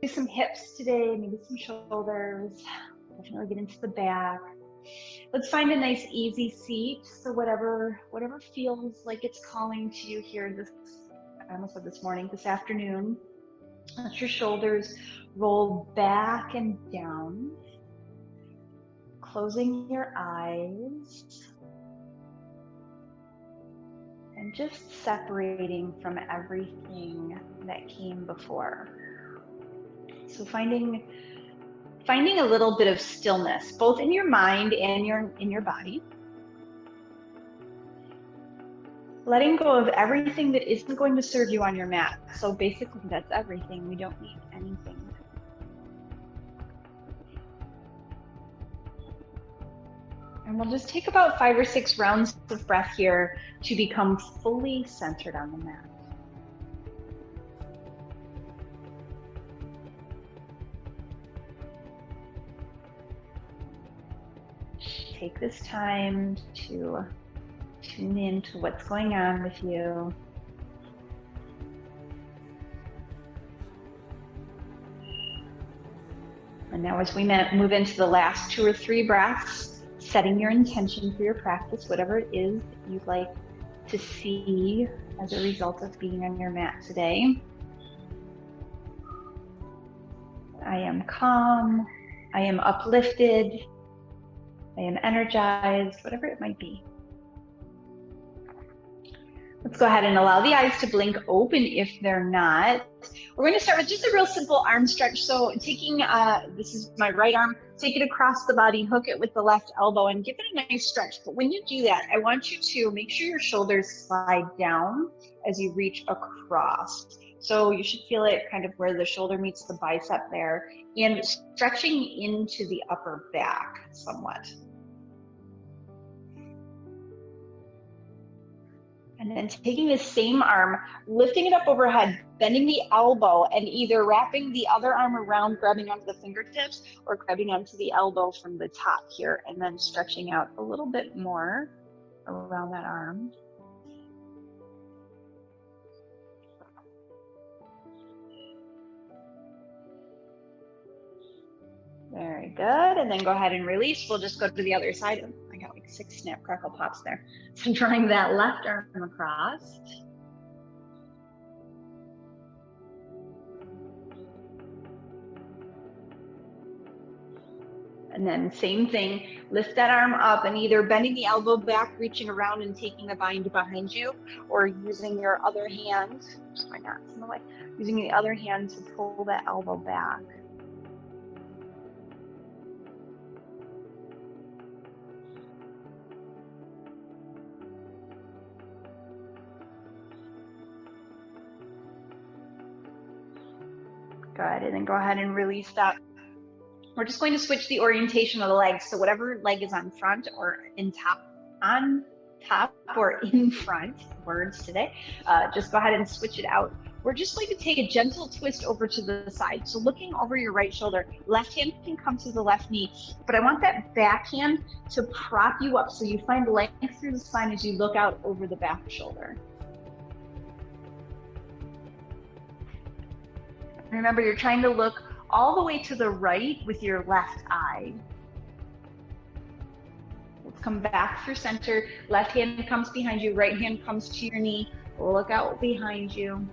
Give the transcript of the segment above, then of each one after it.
some hips today, maybe some shoulders. Definitely get into the back. Let's find a nice easy seat. So whatever feels like it's calling to you here I almost said this morning, this afternoon. Let your shoulders roll back and down. Closing your eyes. And just separating from everything that came before. So finding a little bit of stillness, both in your mind and in your body. Letting go of everything that isn't going to serve you on your mat. So basically that's everything. We don't need anything. And we'll just take about 5 or 6 rounds of breath here to become fully centered on the mat. Take this time to tune in to what's going on with you. And now as we move into the last 2 or 3 breaths, setting your intention for your practice, whatever it is that you'd like to see as a result of being on your mat today. I am calm, I am uplifted, I am energized, whatever it might be. Let's go ahead and allow the eyes to blink open if they're not. We're going to start with just a real simple arm stretch. So taking, this is my right arm, take it across the body, hook it with the left elbow and give it a nice stretch. But when you do that, I want you to make sure your shoulders slide down as you reach across. So you should feel it kind of where the shoulder meets the bicep there and stretching into the upper back somewhat. And then taking the same arm, lifting it up overhead, bending the elbow, and either wrapping the other arm around, grabbing onto the fingertips, or grabbing onto the elbow from the top here, and then stretching out a little bit more around that arm. Very good. And then go ahead and release. We'll just go to the other side. I got like 6 snap, crackle, pops there. So drawing that left arm across. And then same thing, lift that arm up and either bending the elbow back, reaching around and taking the bind behind you, or using your other hand, oops, my knot's in the way, using the other hand to pull that elbow back. Good, and then go ahead and release that. We're just going to switch the orientation of the legs. So whatever leg is on front or on top or in front, words today, just go ahead and switch it out. We're just going to take a gentle twist over to the side. So looking over your right shoulder, left hand can come to the left knee, but I want that back hand to prop you up so you find length through the spine as you look out over the back shoulder. Remember, you're trying to look all the way to the right with your left eye. Let's come back through center. Left hand comes behind you, right hand comes to your knee. Look out behind you.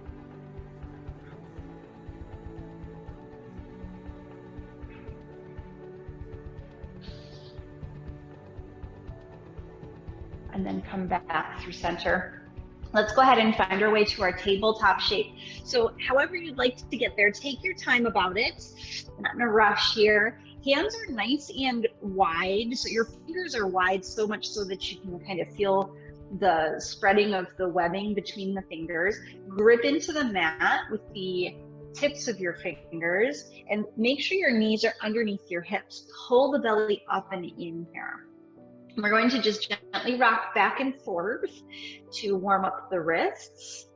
And then come back through center. Let's go ahead and find our way to our tabletop shape. So however you'd like to get there, take your time about it. We're not in a rush here. Hands are nice and wide. So your fingers are wide so much so that you can kind of feel the spreading of the webbing between the fingers. Grip into the mat with the tips of your fingers and make sure your knees are underneath your hips. Pull the belly up and in here. We're going to just gently rock back and forth to warm up the wrists.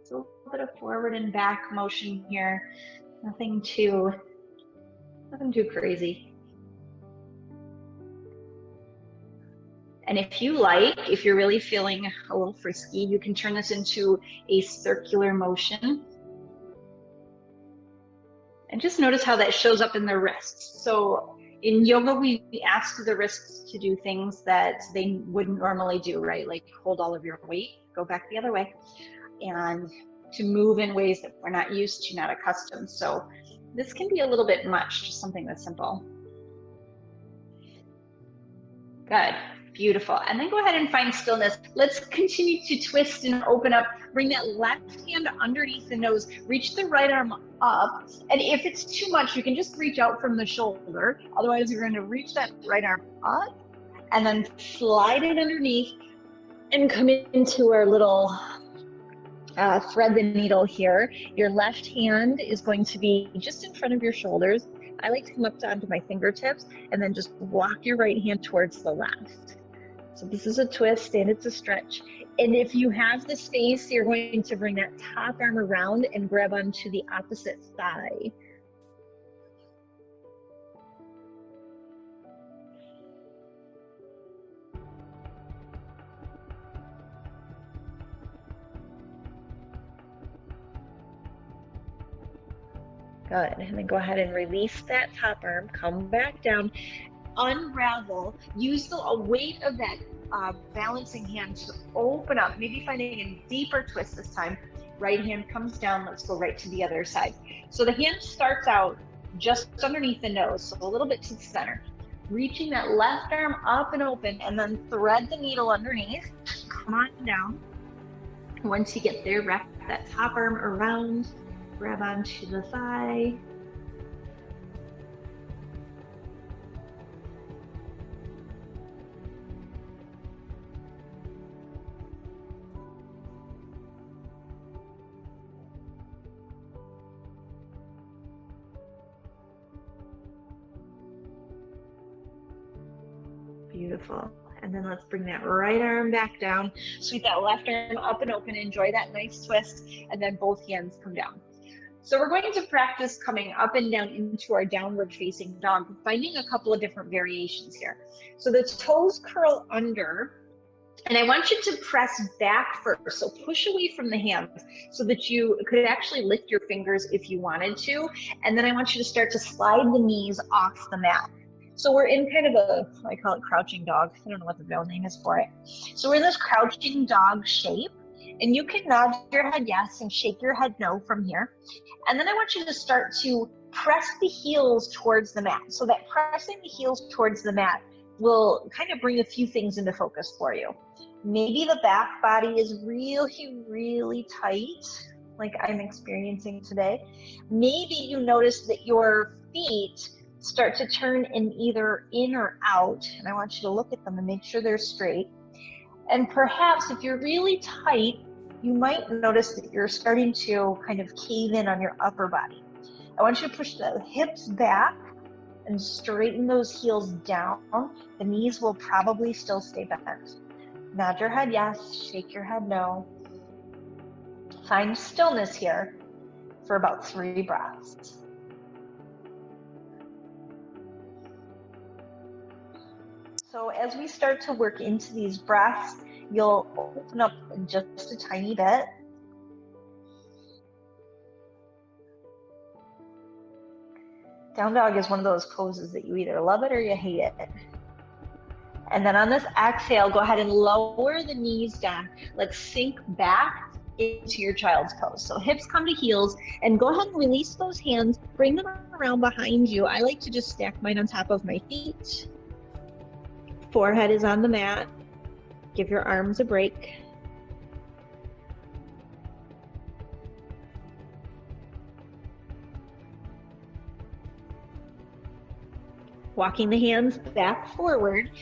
So a little bit of forward and back motion here. Nothing too crazy. And if you like, if you're really feeling a little frisky, you can turn this into a circular motion. And just notice how that shows up in the wrists. So in yoga, we ask the wrists to do things that they wouldn't normally do, right? Like hold all of your weight, go back the other way, and to move in ways that we're not used to, not accustomed. So this can be a little bit much, just something that's simple. Good, beautiful. And then go ahead and find stillness. Let's continue to twist and open up. Bring that left hand underneath the nose. Reach the right arm up. And if it's too much, you can just reach out from the shoulder. Otherwise, you're going to reach that right arm up and then slide it underneath and come into our little thread the needle here. Your left hand is going to be just in front of your shoulders. I like to come up onto my fingertips and then just walk your right hand towards the left. So this is a twist and it's a stretch. And if you have the space, you're going to bring that top arm around and grab onto the opposite thigh. Good, and then go ahead and release that top arm, come back down, unravel, use the weight of that balancing hand to open up, maybe finding a deeper twist this time. Right hand comes down, let's go right to the other side. So the hand starts out just underneath the nose, so a little bit to the center. Reaching that left arm up and open, and then thread the needle underneath, come on down. Once you get there, wrap that top arm around, grab onto the thigh. Beautiful. And then let's bring that right arm back down. Sweep that left arm up and open. Enjoy that nice twist. And then both hands come down. So we're going to practice coming up and down into our downward facing dog, finding a couple of different variations here. So the toes curl under, and I want you to press back first. So push away from the hands so that you could actually lift your fingers if you wanted to. And then I want you to start to slide the knees off the mat. So we're in kind of a, I call it crouching dog. I don't know what the real name is for it. So we're in this crouching dog shape. And you can nod your head yes and shake your head no from here. And then I want you to start to press the heels towards the mat. So that pressing the heels towards the mat will kind of bring a few things into focus for you. Maybe the back body is really, really tight, like I'm experiencing today. Maybe you notice that your feet start to turn in either in or out. And I want you to look at them and make sure they're straight. And perhaps if you're really tight, you might notice that you're starting to kind of cave in on your upper body. I want you to push the hips back and straighten those heels down. The knees will probably still stay bent. Nod your head yes, shake your head no. Find stillness here for about 3 breaths. So as we start to work into these breaths, you'll open up just a tiny bit. Down dog is one of those poses that you either love it or you hate it. And then on this exhale, go ahead and lower the knees down. Let's sink back into your child's pose. So hips come to heels, and go ahead and release those hands. Bring them around behind you. I like to just stack mine on top of my feet. Forehead is on the mat. Give your arms a break. Walking the hands back forward.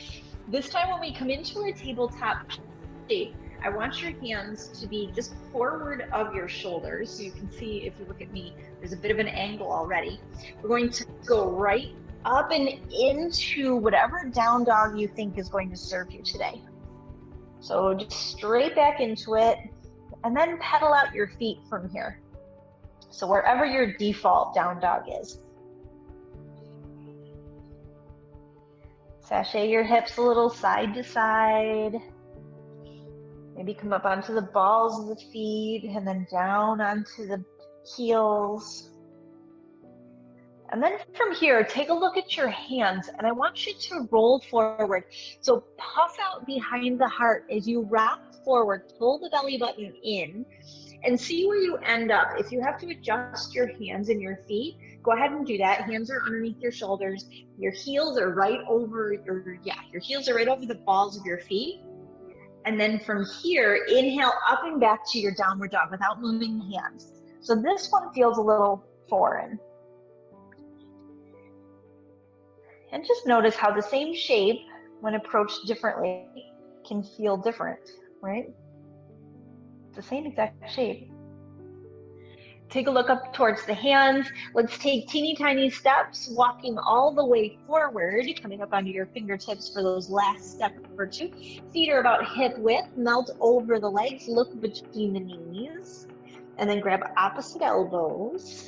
This time when we come into our tabletop shape, I want your hands to be just forward of your shoulders. So you can see, if you look at me, there's a bit of an angle already. We're going to go right up and into whatever down dog you think is going to serve you today. So just straight back into it, and then pedal out your feet from here. So wherever your default down dog is. Sashay your hips a little side to side. Maybe come up onto the balls of the feet and then down onto the heels. And then from here, take a look at your hands, and I want you to roll forward. So puff out behind the heart as you rock forward, pull the belly button in, and see where you end up. If you have to adjust your hands and your feet, go ahead and do that. Hands are underneath your shoulders. Your heels are right over your heels are right over the balls of your feet. And then from here, inhale up and back to your downward dog without moving the hands. So this one feels a little foreign. And just notice how the same shape, when approached differently, can feel different, right? The same exact shape. Take a look up towards the hands. Let's take teeny tiny steps, walking all the way forward, coming up onto your fingertips for those last step or two. Feet are about hip width, melt over the legs, look between the knees, and then grab opposite elbows.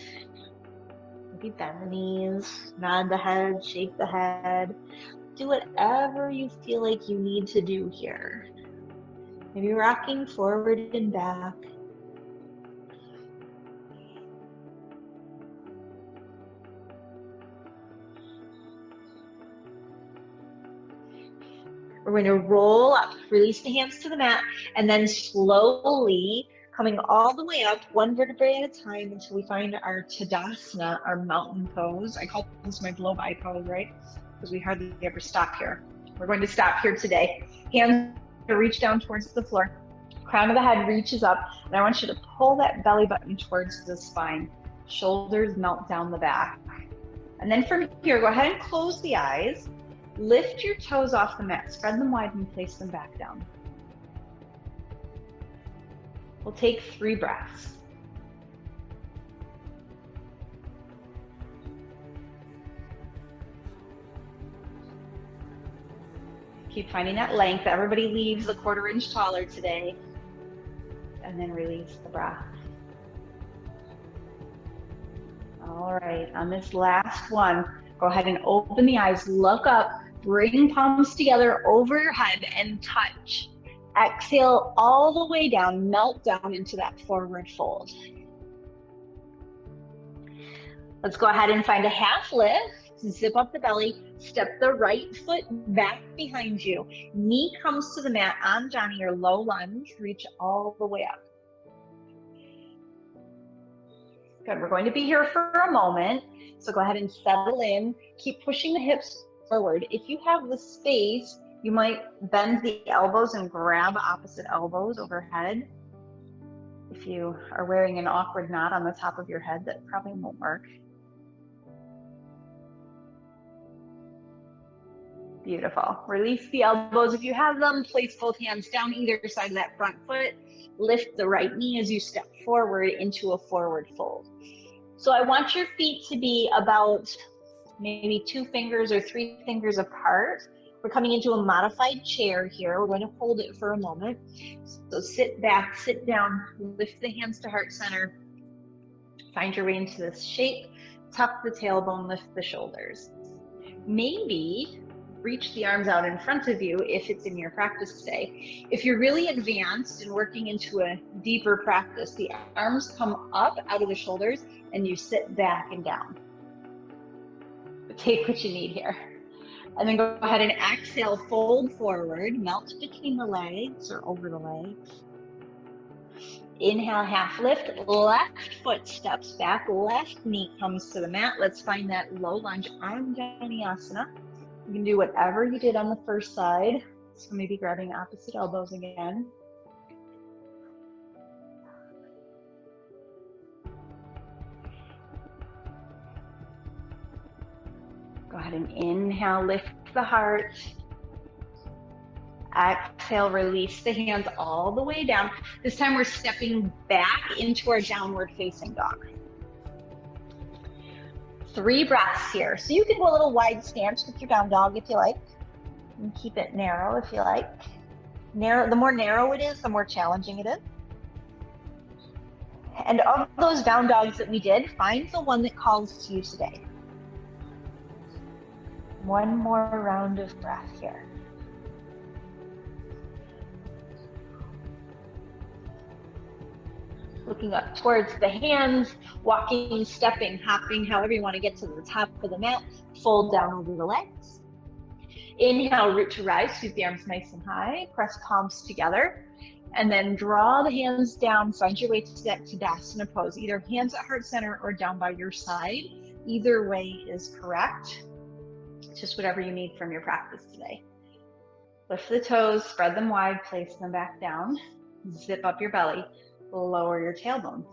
Maybe bend the knees, nod the head, shake the head. Do whatever you feel like you need to do here. Maybe rocking forward and back. We're going to roll up, release the hands to the mat, and then slowly coming all the way up, one vertebrae at a time, until we find our Tadasana, our mountain pose. I call this my blow-by pose, right? Because we hardly ever stop here. We're going to stop here today. Hands reach down towards the floor. Crown of the head reaches up, and I want you to pull that belly button towards the spine. Shoulders melt down the back. And then from here, go ahead and close the eyes. Lift your toes off the mat, spread them wide and place them back down. We'll take 3 breaths. Keep finding that length. Everybody leaves a 1/4 inch taller today. And then release the breath. All right, on this last one, go ahead and open the eyes, look up, bring palms together over your head and touch. Exhale all the way down, melt down into that forward fold. Let's go ahead and find a half lift. Zip up the belly, step the right foot back behind you. Knee comes to the mat on Johnny or low lunge, reach all the way up. Good, we're going to be here for a moment. So go ahead and settle in. Keep pushing the hips forward. If you have the space, you might bend the elbows and grab opposite elbows overhead. If you are wearing an awkward knot on the top of your head, that probably won't work. Beautiful. Release the elbows if you have them. Place both hands down either side of that front foot. Lift the right knee as you step forward into a forward fold. So I want your feet to be about maybe 2 fingers or 3 fingers apart. We're coming into a modified chair here. We're going to hold it for a moment. So sit back, sit down, lift the hands to heart center. Find your way into this shape. Tuck the tailbone, lift the shoulders. Maybe reach the arms out in front of you if it's in your practice today. If you're really advanced and working into a deeper practice, the arms come up out of the shoulders and you sit back and down. But take what you need here. And then go ahead and exhale, fold forward, melt between the legs or over the legs. Inhale, half lift, left foot steps back, left knee comes to the mat. Let's find that low lunge Anjaneyasana. You can do whatever you did on the first side. So maybe grabbing opposite elbows again. Go ahead and inhale, lift the heart. Exhale, release the hands all the way down. This time we're stepping back into our downward facing dog. 3 breaths here. So you can go a little wide stance with your down dog if you like. And keep it narrow if you like. The more narrow it is, the more challenging it is. And of those down dogs that we did, find the one that calls to you today. One more round of breath here. Looking up towards the hands, walking, stepping, hopping, however you want to get to the top of the mat. Fold down over the legs. Inhale, root to rise, sweep the arms nice and high, press palms together, and then draw the hands down, find your way to that Tadasana pose, either hands at heart center or down by your side. Either way is correct, just whatever you need from your practice today. Lift the toes, spread them wide, place them back down, zip up your belly, lower your tailbone.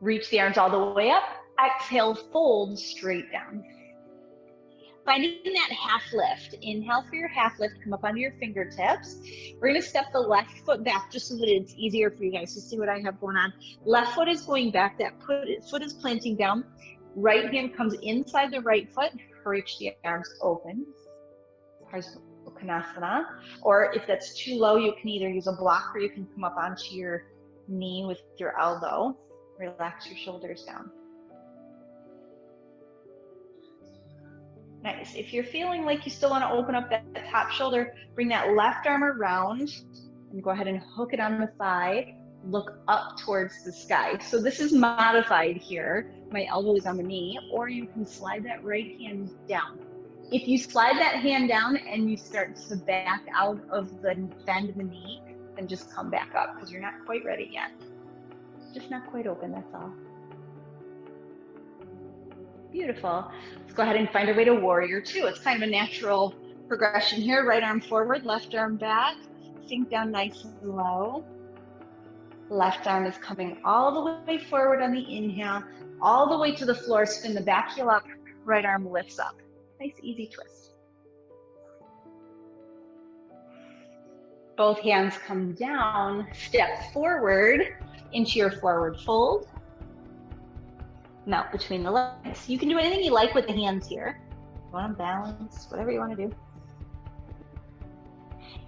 Reach the arms all the way up, exhale, fold straight down. Finding that half lift. Inhale for your half lift, come up onto your fingertips. We're gonna step the left foot back just so that it's easier for you guys to see what I have going on. Left foot is going back, that foot is planting down. Right hand comes inside the right foot, reach the arms open. Konasana. Or if that's too low, you can either use a block or you can come up onto your knee with your elbow. Relax your shoulders down. Nice. If you're feeling like you still want to open up that top shoulder, bring that left arm around and go ahead and hook it on the thigh. Look up towards the sky. So this is modified here. My elbow is on the knee, or you can slide that right hand down. If you slide that hand down and you start to back out of the bend of the knee, then just come back up because you're not quite ready yet. Just not quite open, that's all. Beautiful. Let's go ahead and find our way to warrior two. It's kind of a natural progression here. Right arm forward, left arm back. Sink down nice and low. Left arm is coming all the way forward on the inhale, all the way to the floor. Spin the back heel up, right arm lifts up. Nice, easy twist. Both hands come down, step forward into your forward fold. Melt between the legs. You can do anything you like with the hands here. You want to balance, whatever you want to do.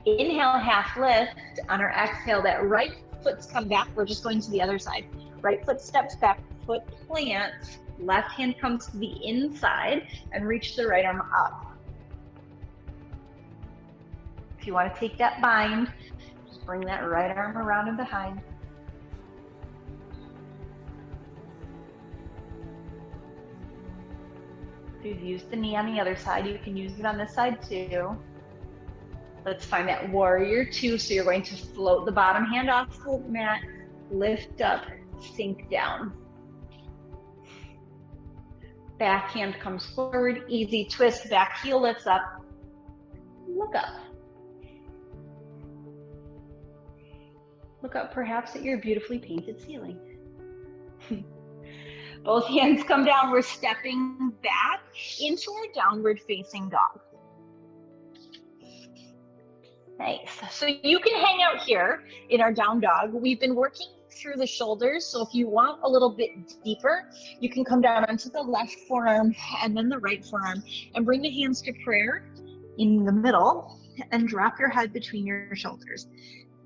Inhale, half lift. On our exhale, that right foot's come back. We're just going to the other side. Right foot steps back, foot plants. Left hand comes to the inside and reach the right arm up. If you want to take that bind, just bring that right arm around and behind. If you've used the knee on the other side, you can use it on this side too. Let's find that warrior two. So you're going to float the bottom hand off the mat, lift up, sink down. Back hand comes forward, easy twist, back heel lifts up, look up. Look up perhaps at your beautifully painted ceiling. Both hands come down, we're stepping back into our downward facing dog. Nice, so you can hang out here in our down dog. We've been working through the shoulders, so if you want a little bit deeper, you can come down onto the left forearm and then the right forearm and bring the hands to prayer in the middle and drop your head between your shoulders.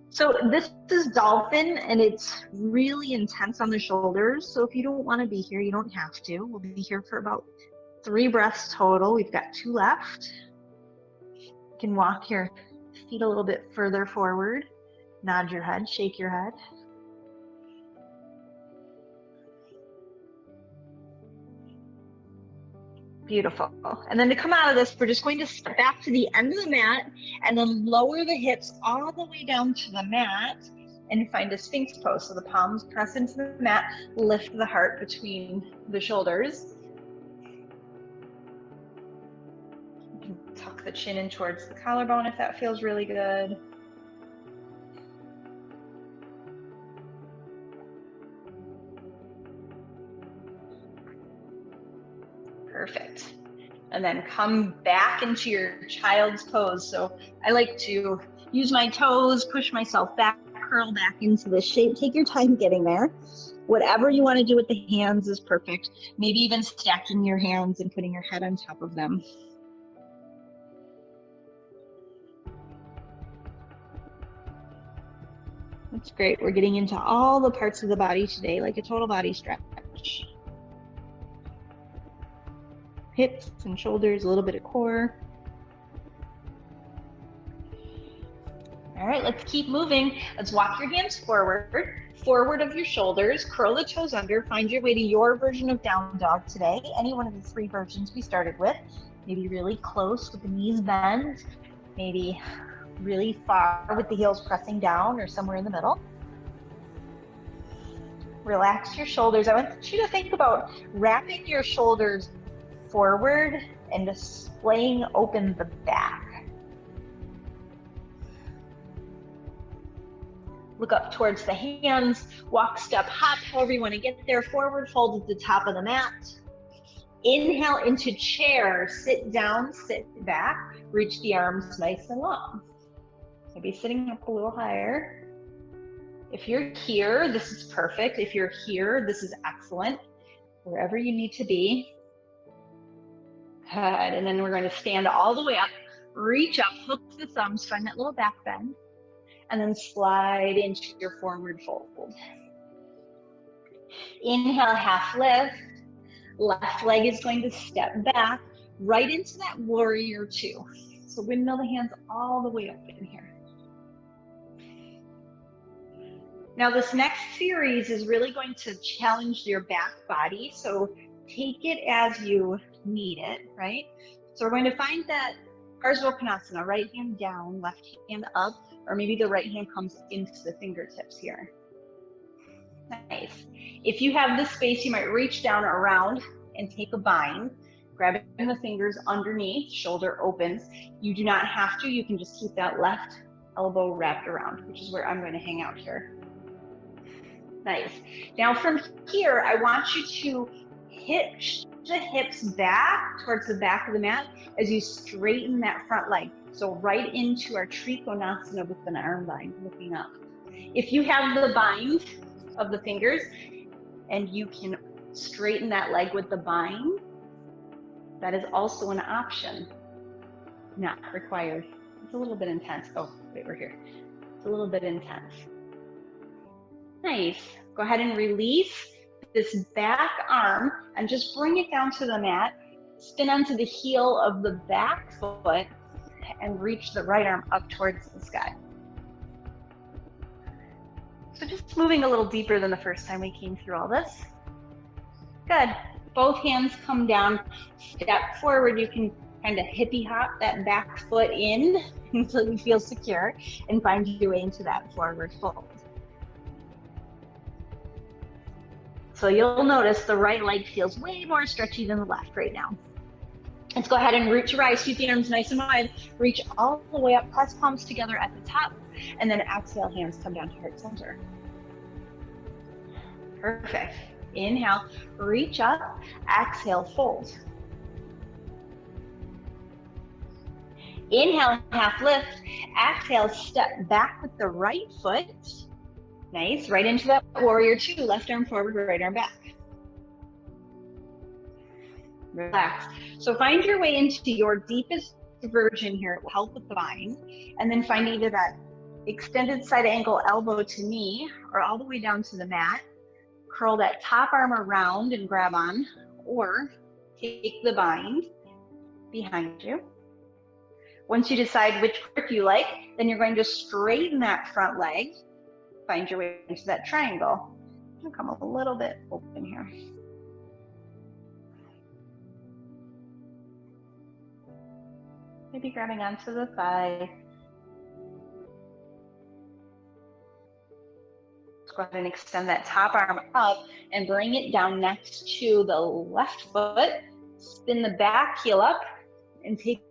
So this is dolphin and it's really intense on the shoulders, so if you don't want to be here, you don't have to. We'll be here for about 3 breaths total. We've got 2 left. You can walk your feet a little bit further forward, nod your head, shake your head. Beautiful. And then to come out of this, we're just going to step back to the end of the mat and then lower the hips all the way down to the mat and find a Sphinx pose. So the palms press into the mat, lift the heart between the shoulders. You can tuck the chin in towards the collarbone if that feels really good. Perfect. And then come back into your child's pose. So I like to use my toes, push myself back, curl back into this shape. Take your time getting there. Whatever you want to do with the hands is perfect. Maybe even stacking your hands and putting your head on top of them. That's great. We're getting into all the parts of the body today, like a total body stretch. Hips and shoulders, a little bit of core. All right, let's keep moving. Let's walk your hands forward of your shoulders, curl the toes under, find your way to your version of down dog today. Any one of the 3 versions we started with. Maybe really close with the knees bent, maybe really far with the heels pressing down or somewhere in the middle. Relax your shoulders. I want you to think about wrapping your shoulders forward and displaying open the back. Look up towards the hands, walk, step, hop, however you want to get there. Forward fold at the top of the mat. Inhale into chair, sit down, sit back, reach the arms nice and long. Maybe sitting up a little higher. If you're here, this is perfect. If you're here, this is excellent. Wherever you need to be. Good, and then we're going to stand all the way up, reach up, hook the thumbs, find that little back bend, and then slide into your forward fold. Inhale, half lift. Left leg is going to step back right into that warrior 2. So windmill the hands all the way up in here. Now this next series is really going to challenge your back body. So take it as you need it, right? So we're going to find that Parsvottanasana, right hand down, left hand up, or maybe the right hand comes into the fingertips here. Nice. If you have the space, you might reach down around and take a bind, grabbing the fingers underneath, shoulder opens. You do not have to, you can just keep that left elbow wrapped around, which is where I'm going to hang out here. Nice. Now from here, I want you to hitch the hips back towards the back of the mat as you straighten that front leg. So right into our Trikonasana with an arm bind, looking up. If you have the bind of the fingers and you can straighten that leg with the bind, that is also an option, not required. It's a little bit intense. Oh, wait, we're here. It's a little bit intense. Nice. Go ahead and release this back arm and just bring it down to the mat. Spin onto the heel of the back foot and reach the right arm up towards the sky. So just moving a little deeper than the first time we came through all this. Good. Both hands come down, step forward. You can kind of hippie hop that back foot in until you feel secure and find your way into that forward fold. So you'll notice the right leg feels way more stretchy than the left right now. Let's go ahead and root to rise, sweep the arms nice and wide, reach all the way up, press palms together at the top, and then exhale, hands come down to heart center. Perfect. Inhale, reach up, exhale, fold. Inhale, half lift, exhale, step back with the right foot. Nice, right into that warrior 2, left arm forward, right arm back. Relax. So find your way into your deepest version here. It will help with the bind. And then find either that extended side angle elbow to knee or all the way down to the mat. Curl that top arm around and grab on, or take the bind behind you. Once you decide which grip you like, then you're going to straighten that front leg. Find your way into that triangle. I'm gonna come a little bit open here. Maybe grabbing onto the thigh. Let's go ahead and extend that top arm up and bring it down next to the left foot. Spin the back heel up and take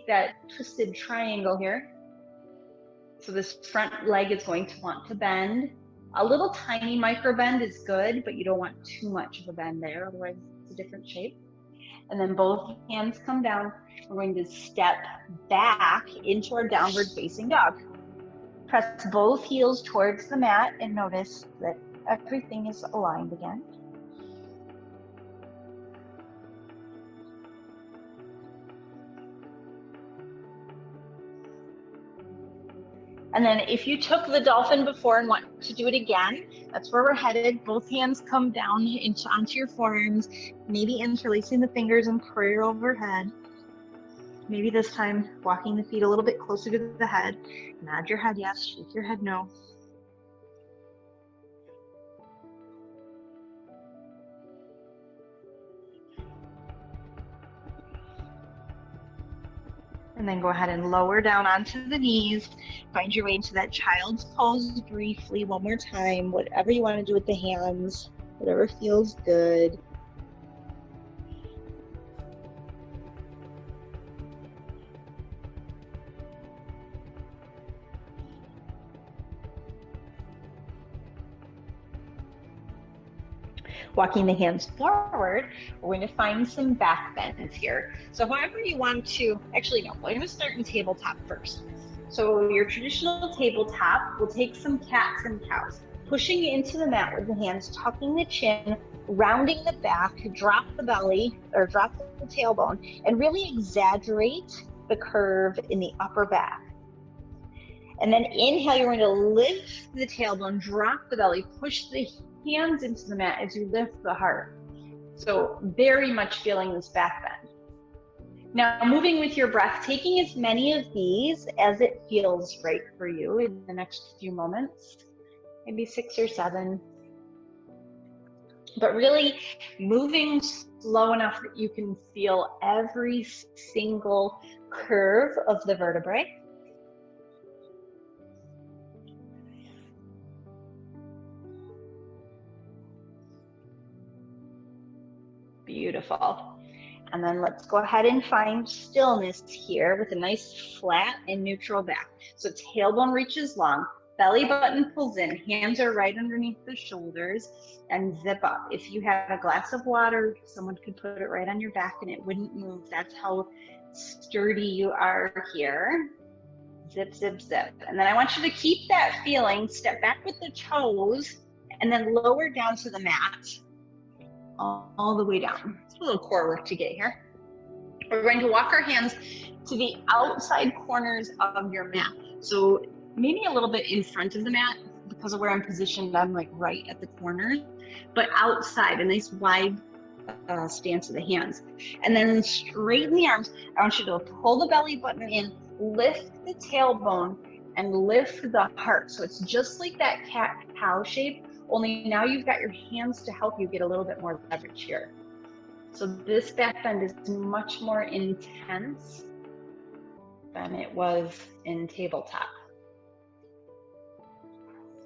that twisted triangle here. So this front leg is going to want to bend. A little tiny micro bend is good, but you don't want too much of a bend there, otherwise it's a different shape. And then both hands come down. We're going to step back into our downward facing dog. Press both heels towards the mat and notice that everything is aligned again. And then if you took the dolphin before and want to do it again, that's where we're headed. Both hands come down onto your forearms, maybe interlacing the fingers and prayer overhead. Maybe this time walking the feet a little bit closer to the head. Nod your head yes, shake your head no. And then go ahead and lower down onto the knees. Find your way into that child's pose briefly one more time. Whatever you want to do with the hands, whatever feels good. Walking the hands forward, we're going to find some back bends here. So however you want to, actually no, we're going to start in tabletop first. So your traditional tabletop, we'll take some cats and cows, pushing into the mat with the hands, tucking the chin, rounding the back, drop the belly or drop the tailbone, and really exaggerate the curve in the upper back. And then inhale, you're going to lift the tailbone, drop the belly, push the hands into the mat as you lift the heart. So very much feeling this back bend. Now moving with your breath, taking as many of these as it feels right for you in the next few moments, maybe 6 or 7. But really moving slow enough that you can feel every single curve of the vertebrae. Beautiful. And then let's go ahead and find stillness here with a nice flat and neutral back. So tailbone reaches long, belly button pulls in, hands are right underneath the shoulders, and zip up. If you had a glass of water, someone could put it right on your back and it wouldn't move. That's how sturdy you are here. Zip, zip, zip. And then I want you to keep that feeling, step back with the toes, and then lower down to the mat. All the way down. It's a little core work to get here. We're going to walk our hands to the outside corners of your mat. So maybe a little bit in front of the mat because of where I'm positioned. I'm like right at the corners, but outside, a nice wide stance of the hands. And then straighten the arms. I want you to pull the belly button in, lift the tailbone, and lift the heart. So it's just like that cat-cow shape, only now you've got your hands to help you get a little bit more leverage here. So this back bend is much more intense than it was in tabletop.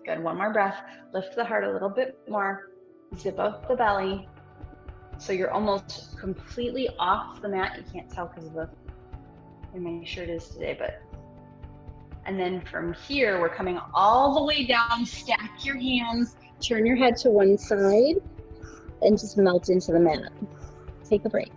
Good, one more breath. Lift the heart a little bit more. Zip up the belly. So you're almost completely off the mat. You can't tell because of the way my shirt is today, but. And then from here, we're coming all the way down. Stack your hands. Turn your head to one side and just melt into the mat. Take a break.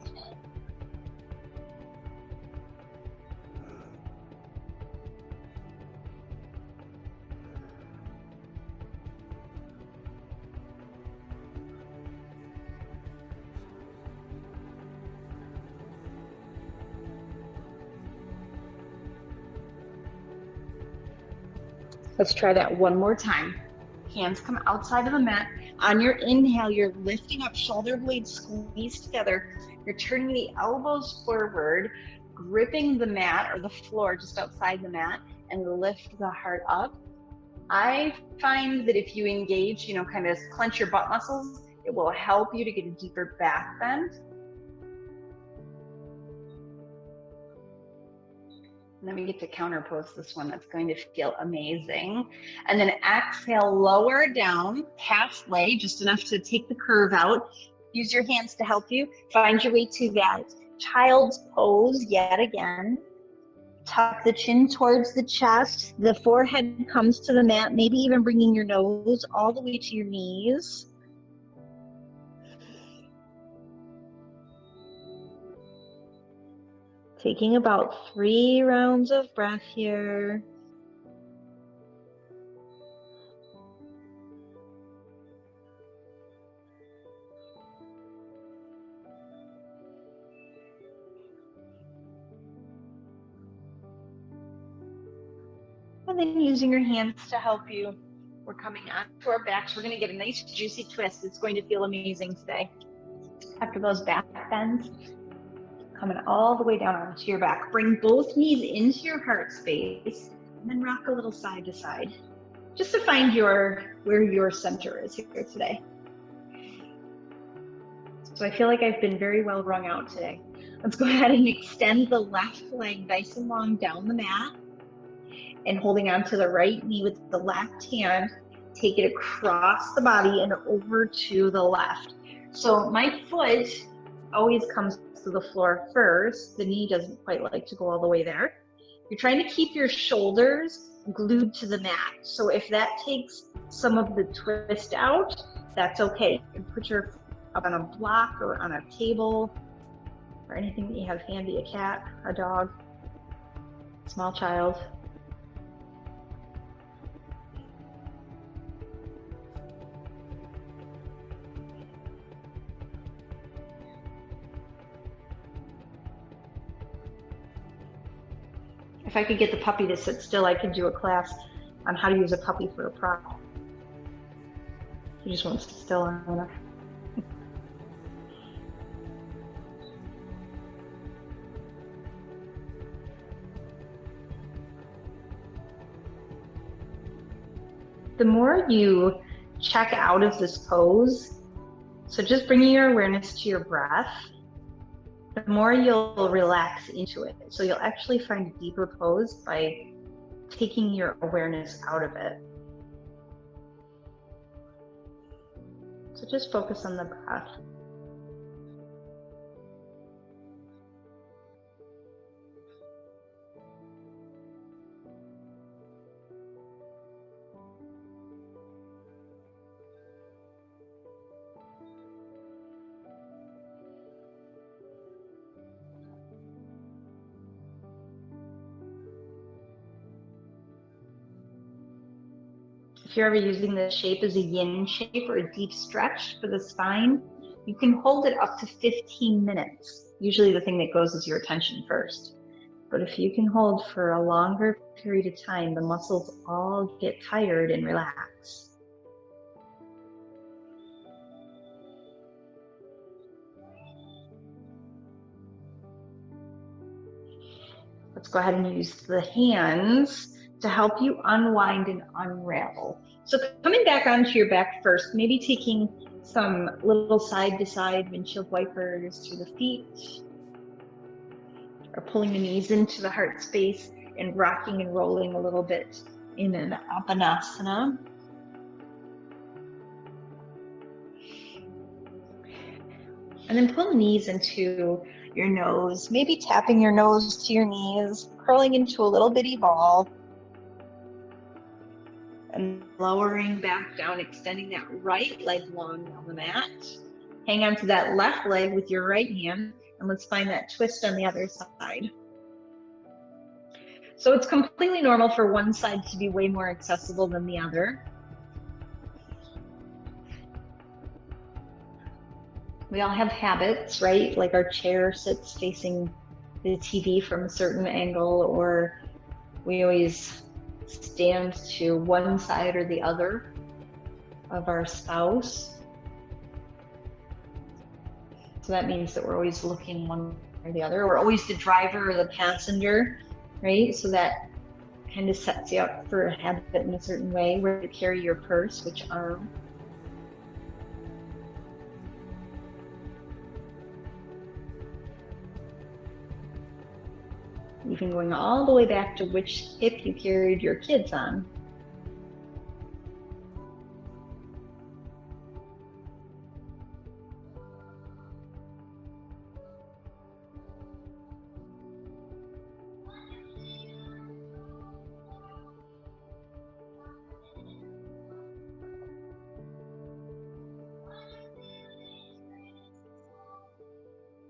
Let's try that one more time. Hands come outside of the mat. On your inhale, you're lifting up, shoulder blades squeezed together. You're turning the elbows forward, gripping the mat or the floor just outside the mat, and lift the heart up. I find that if you engage, kind of clench your butt muscles, it will help you to get a deeper back bend. And then we get to counter pose this one. That's going to feel amazing. And then exhale, lower down, half lay, just enough to take the curve out. Use your hands to help you. Find your way to that child's pose yet again. Tuck the chin towards the chest. The forehead comes to the mat, maybe even bringing your nose all the way to your knees. Taking about 3 rounds of breath here. And then using your hands to help you. We're coming onto our backs. We're going to get a nice juicy twist. It's going to feel amazing today. After those back bends, Coming all the way down onto your back. Bring both knees into your heart space and then rock a little side to side, just to find where your center is here today. So I feel like I've been very well wrung out today. Let's go ahead and extend the left leg nice and long down the mat, and holding on to the right knee with the left hand, take it across the body and over to the left. So my foot always comes to the floor first. The knee doesn't quite like to go all the way there. You're trying to keep your shoulders glued to the mat. So if that takes some of the twist out, that's okay. You can put your foot up on a block or on a table or anything that you have handy, a cat, a dog, small child. If I could get the puppy to sit still, I could do a class on how to use a puppy for a prop. He just won't sit still enough. The more you check out of this pose, so just bringing your awareness to your breath, the more you'll relax into it. So you'll actually find a deeper pose by taking your awareness out of it. So just focus on the breath. If you're ever using this shape as a yin shape or a deep stretch for the spine, you can hold it up to 15 minutes. Usually the thing that goes is your attention first. But if you can hold for a longer period of time, the muscles all get tired and relax. Let's go ahead and use the hands to help you unwind and unravel. So coming back onto your back first, maybe taking some little side-to-side windshield wipers to the feet, or pulling the knees into the heart space and rocking and rolling a little bit in an Apanasana. And then pull the knees into your nose, maybe tapping your nose to your knees, curling into a little bitty ball. And lowering back down, extending that right leg long down the mat. Hang on to that left leg with your right hand, and let's find that twist on the other side. So it's completely normal for one side to be way more accessible than the other. We all have habits, right? Like our chair sits facing the TV from a certain angle, or we always stand to one side or the other of our spouse. So that means that we're always looking one or the other. We're always the driver or the passenger, right? So that kind of sets you up for a habit in a certain way. Where to carry your purse, which arm. Even going all the way back to which hip you carried your kids on.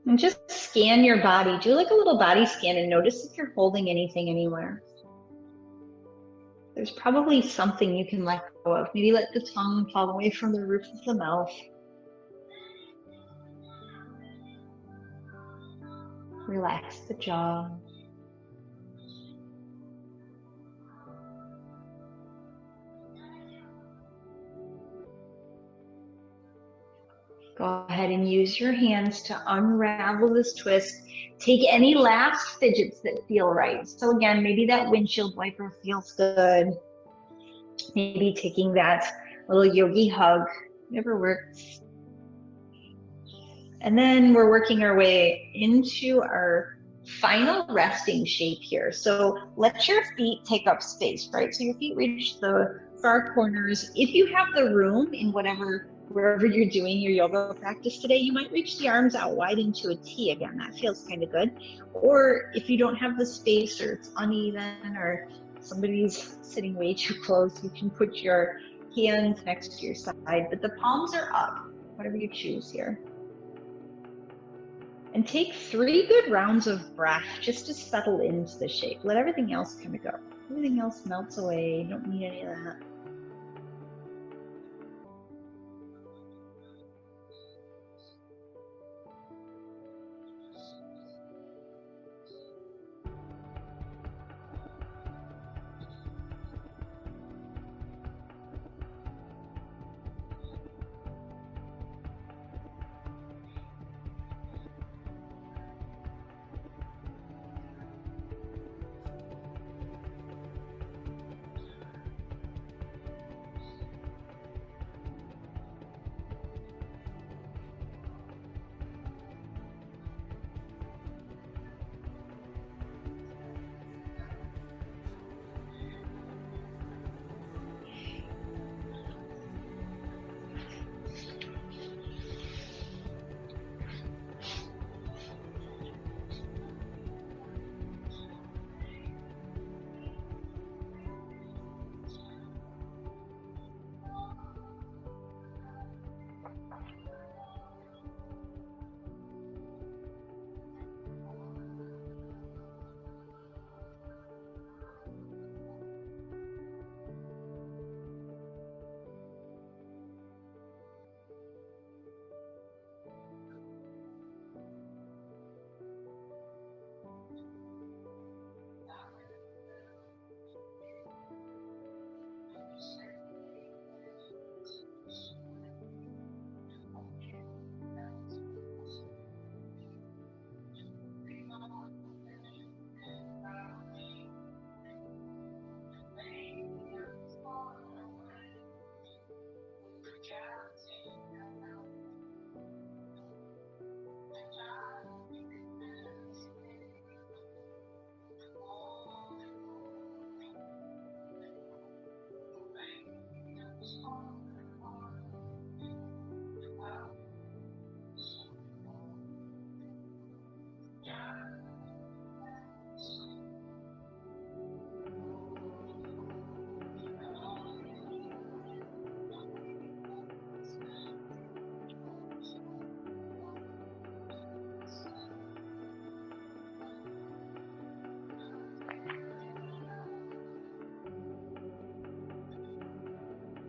And just scan your body. Do like a little body scan and notice if you're holding anything anywhere. There's probably something you can let go of. Maybe let the tongue fall away from the roof of the mouth. Relax the jaw. Go ahead and use your hands to unravel this twist. Take any last fidgets that feel right. So again, maybe that windshield wiper feels good. Maybe taking that little yogi hug, whatever works. And then we're working our way into our final resting shape here. So let your feet take up space, right? So your feet reach the far corners. If you have the room in wherever you're doing your yoga practice today, you might reach the arms out wide into a T again. That feels kind of good. Or if you don't have the space, or it's uneven, or somebody's sitting way too close, you can put your hands next to your side, but the palms are up, whatever you choose here. And take 3 good rounds of breath just to settle into the shape. Let everything else kind of go. Everything else melts away. You don't need any of that.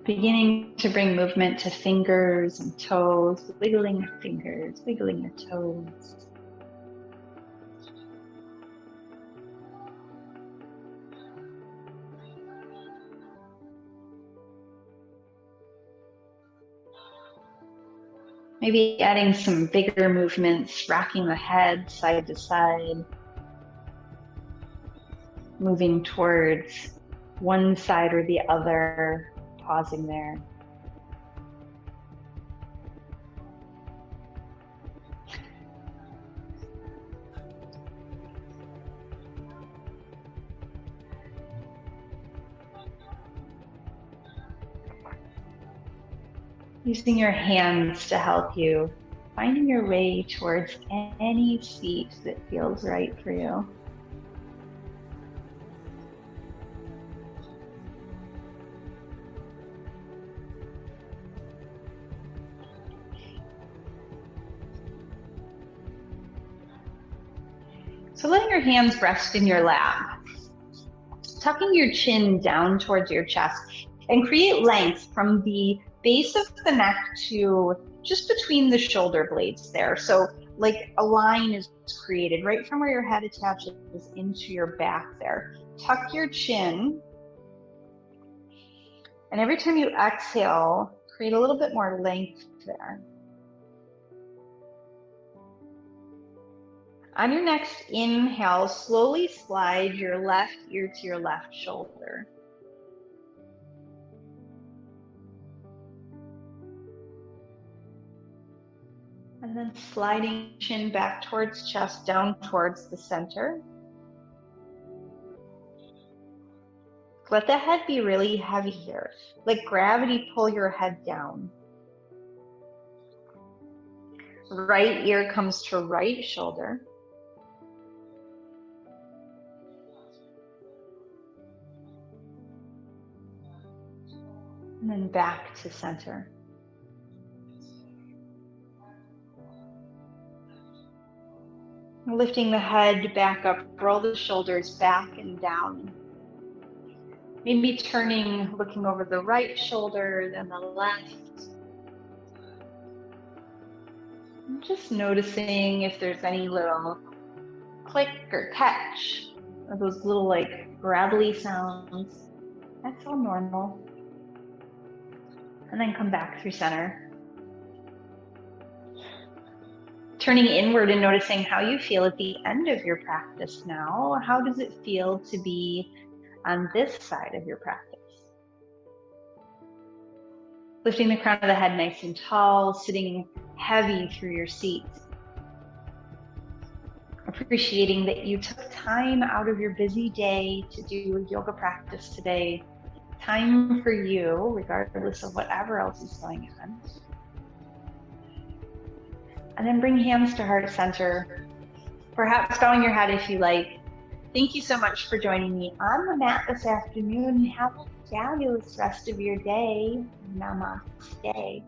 Beginning to bring movement to fingers and toes, wiggling your fingers, wiggling your toes. Maybe adding some bigger movements, rocking the head side to side, moving towards one side or the other, pausing there. Using your hands to help you, finding your way towards any seat that feels right for you. So letting your hands rest in your lap, tucking your chin down towards your chest, and create length from the base of the neck to just between the shoulder blades there. So like a line is created right from where your head attaches into your back there. Tuck your chin. And every time you exhale, create a little bit more length there. On your next inhale, slowly slide your left ear to your left shoulder. And then sliding chin back towards chest, down towards the center. Let the head be really heavy here. Let gravity pull your head down. Right ear comes to right shoulder. And then back to center. Lifting the head back up, roll the shoulders back and down. Maybe turning, looking over the right shoulder, then the left. And just noticing if there's any little click or catch, or those little like gravelly sounds. That's all normal. And then come back through center. Turning inward and noticing how you feel at the end of your practice now. How does it feel to be on this side of your practice? Lifting the crown of the head nice and tall, sitting heavy through your seat. Appreciating that you took time out of your busy day to do a yoga practice today. Time for you, regardless of whatever else is going on. And then bring hands to heart center. Perhaps bowing your head if you like. Thank you so much for joining me on the mat this afternoon. Have a fabulous rest of your day. Namaste.